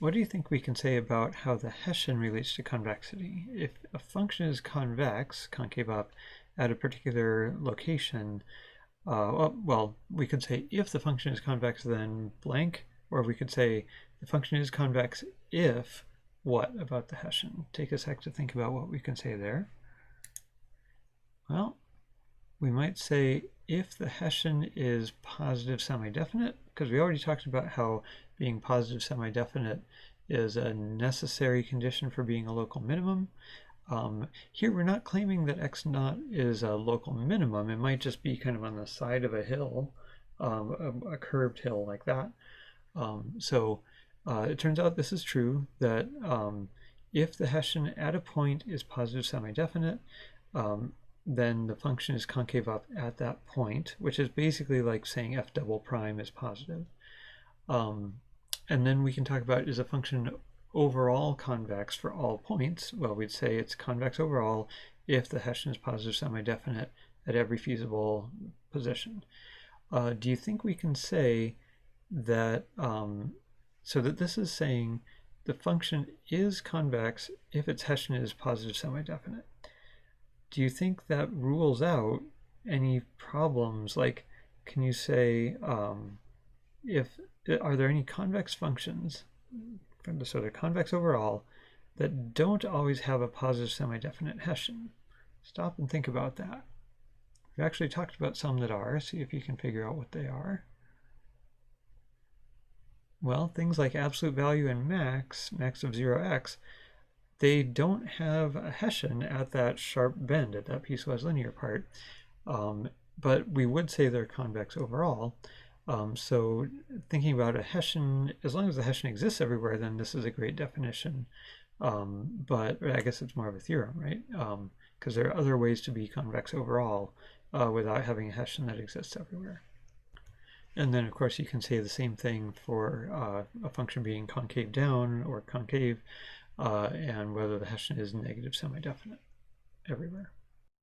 What do you think we can say about how the Hessian relates to convexity? If a function is convex, concave up, at a particular location, well, we could say if the function is convex, then blank, or we could say the function is convex if what about the Hessian? Take a sec to think about what we can say there. Well, we might say if the Hessian is positive semi-definite, because we already talked about how being positive semi-definite is a necessary condition for being a local minimum. Here we're not claiming that x0 is a local minimum. It might just be kind of on the side of a hill, a curved hill like that. It turns out this is true, that if the Hessian at a point is positive semi-definite, then the function is concave up at that point, which is basically like saying f double prime is positive. And then we can talk about, is a function overall convex for all points? Well, we'd say it's convex overall if the Hessian is positive semi-definite at every feasible position. Do you think we can say that, so that this is saying the function is convex if its Hessian is positive semi-definite? Do you think that rules out any problems? Like, can you say, are there any convex functions, so they're convex overall, that don't always have a positive semi-definite Hessian? Stop and think about that. We've actually talked about some that are. See if you can figure out what they are. Well, things like absolute value and max of 0x, they don't have a Hessian at that sharp bend, at that piecewise linear part, but we would say they're convex overall. So thinking about a Hessian, as long as the Hessian exists everywhere, then this is a great definition. But I guess it's more of a theorem, right? Because there are other ways to be convex overall without having a Hessian that exists everywhere. And then, of course, you can say the same thing for a function being concave down or concave, and whether the Hessian is negative semi-definite everywhere.